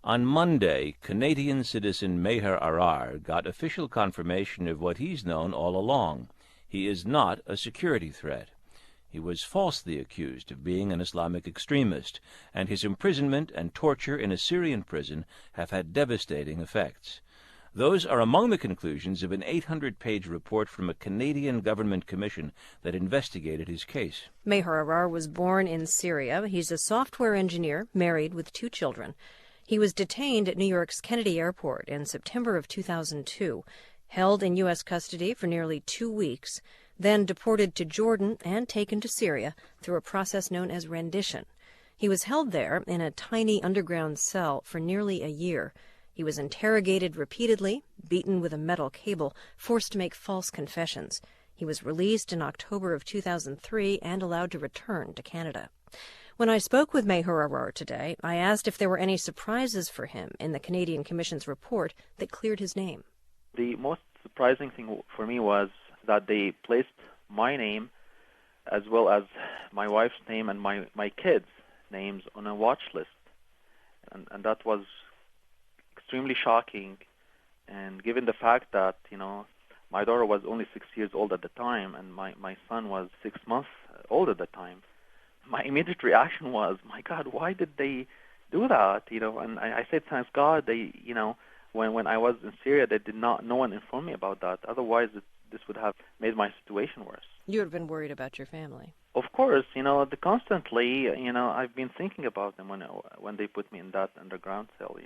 On Monday, Canadian citizen Maher Arar got official confirmation of what he's known all along. He is not a security threat. He was falsely accused of being an Islamic extremist, and his imprisonment and torture in a Syrian prison have had devastating effects. Those are among the conclusions of an 800-page report from a Canadian government commission that investigated his case. Maher Arar was born in Syria. He's a software engineer, married with 2 children. He was detained at New York's Kennedy Airport in September of 2002, held in U.S. custody for nearly 2 weeks, then deported to Jordan and taken to Syria through a process known as rendition. He was held there in a tiny underground cell for nearly a year. He was interrogated repeatedly, beaten with a metal cable, forced to make false confessions. He was released in October of 2003 and allowed to return to Canada. When I spoke with Maher Arar today, I asked if there were any surprises for him in the Canadian Commission's report that cleared his name. The most surprising thing for me was that they placed my name as well as my wife's name and my kids' names on a watch list. And that was extremely shocking. And given the fact that, my daughter was only 6 years old at the time and my son was 6 months old at the time, my immediate reaction was, my God, why did they do that? And I said, thanks God, they, when I was in Syria, no one informed me about that. Otherwise, this would have made my situation worse. You would have been worried about your family. Of course, constantly, I've been thinking about them when they put me in that underground cell.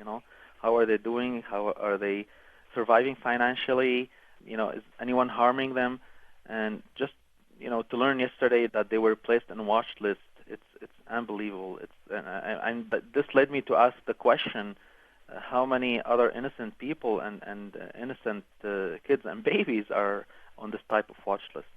How are they doing? How are they surviving financially? Is anyone harming them? And just, to learn yesterday that they were placed on a watch list, it's unbelievable. And this led me to ask the question: how many other innocent people and innocent kids and babies are on this type of watch list?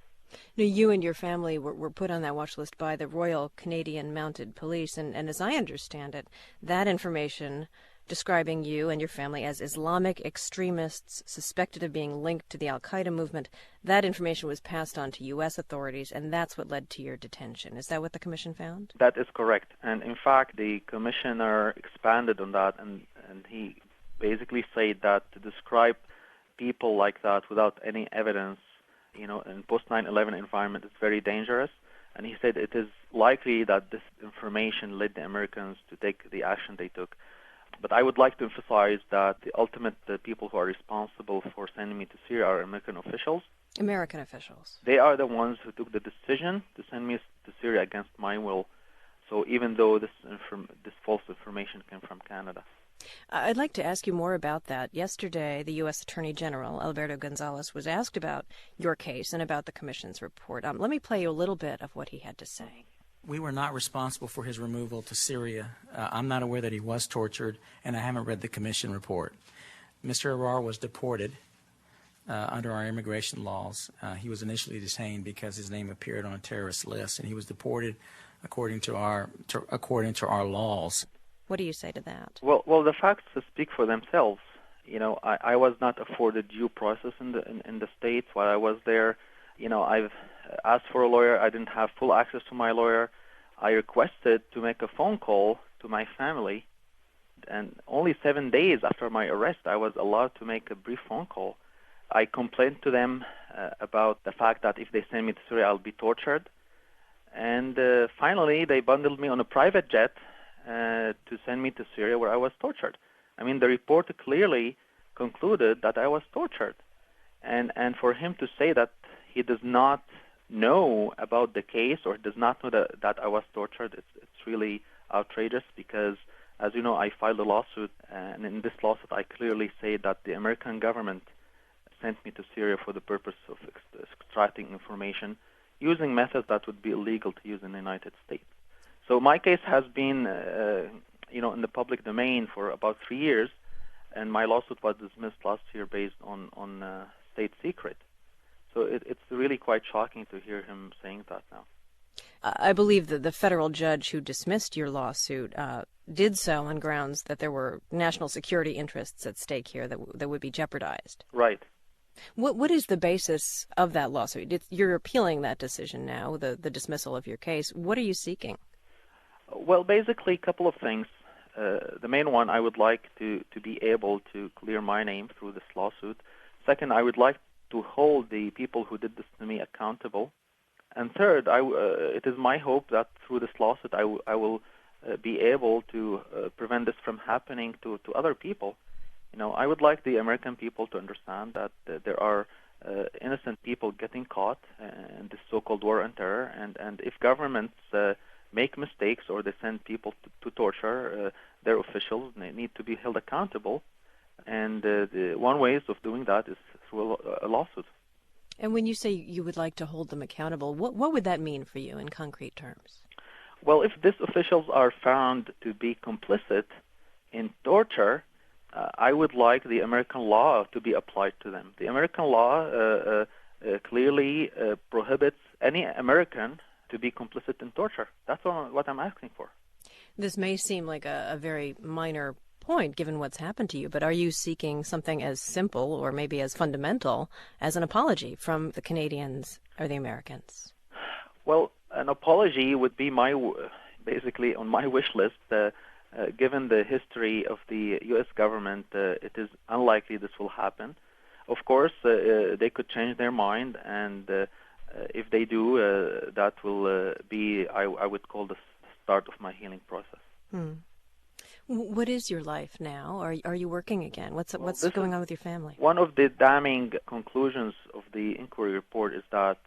Now, you and your family were put on that watch list by the Royal Canadian Mounted Police, and as I understand it, that information describing you and your family as Islamic extremists suspected of being linked to the al-Qaeda movement, that information was passed on to U.S. authorities, and that's what led to your detention. Is that what the commission found? That is correct. And in fact, the commissioner expanded on that, and he basically said that to describe people like that without any evidence, in post 9/11 environment is very dangerous. And he said it is likely that this information led the Americans to take the action they took. But I would like to emphasize that the people who are responsible for sending me to Syria are American officials. American officials. They are the ones who took the decision to send me to Syria against my will. So even though this false information came from Canada. I'd like to ask you more about that. Yesterday, the U.S. Attorney General, Alberto Gonzales, was asked about your case and about the Commission's report. Let me play you a little bit of what he had to say. We were not responsible for his removal to Syria. I'm not aware that he was tortured, and I haven't read the Commission report. Mr. Arar was deported under our immigration laws. He was initially detained because his name appeared on a terrorist list, and he was deported according to our laws. What do you say to that? Well, the facts speak for themselves. I was not afforded due process in the States while I was there. I've asked for a lawyer. I didn't have full access to my lawyer. I requested to make a phone call to my family, and only 7 days after my arrest, I was allowed to make a brief phone call. I complained to them about the fact that if they send me to Syria, I'll be tortured. And finally, they bundled me on a private jet to send me to Syria, where I was tortured. I mean, the report clearly concluded that I was tortured. And for him to say that he does not know about the case or does not know that I was tortured, it's really outrageous because, as you know, I filed a lawsuit, and in this lawsuit I clearly say that the American government sent me to Syria for the purpose of extracting information using methods that would be illegal to use in the United States. So my case has been, in the public domain for about 3 years, and my lawsuit was dismissed last year based on state secret. So it's really quite shocking to hear him saying that now. I believe that the federal judge who dismissed your lawsuit did so on grounds that there were national security interests at stake here that would be jeopardized. Right. What is the basis of that lawsuit? You're appealing that decision now, the dismissal of your case. What are you seeking? Well, basically a couple of things. The main one, I would like to be able to clear my name through this lawsuit. Second, I would like to hold the people who did this to me accountable. And third, it is my hope that through this lawsuit I will be able to prevent this from happening to other people. I would like the American people to understand that there are innocent people getting caught in this so-called war on terror, and if governments make mistakes or they send people to torture, their officials need to be held accountable. And the one way of doing that is through a lawsuit. And when you say you would like to hold them accountable, what would that mean for you in concrete terms? Well, if these officials are found to be complicit in torture, I would like the American law to be applied to them. The American law clearly prohibits any American to be complicit in torture. That's what I'm asking for. This may seem like a very minor point given what's happened to you, but are you seeking something as simple or maybe as fundamental as an apology from the Canadians or the Americans? Well, an apology would be basically on my wish list. Given the history of the U.S. government, it is unlikely this will happen. Of course, they could change their mind, and if they do, that will be, I would call, the start of my healing process. What is your life now? Are you working again? What's going on with your family? One of the damning conclusions of the inquiry report is that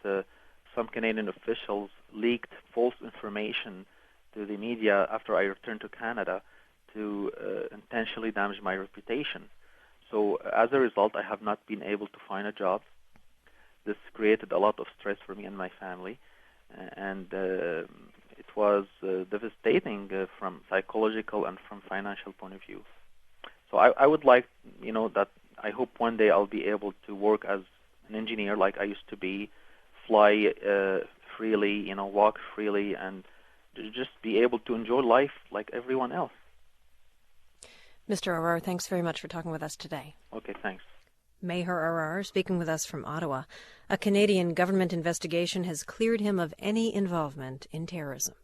some Canadian officials leaked false information to the media after I returned to Canada to intentionally damage my reputation. So as a result, I have not been able to find a job. This created a lot of stress for me and my family, and it was devastating from psychological and from financial point of view. So I would like, that I hope one day I'll be able to work as an engineer like I used to be, fly freely, walk freely, and just be able to enjoy life like everyone else. Mr. Arar, thanks very much for talking with us today. Okay, thanks. Maher Arar speaking with us from Ottawa. A Canadian government investigation has cleared him of any involvement in terrorism.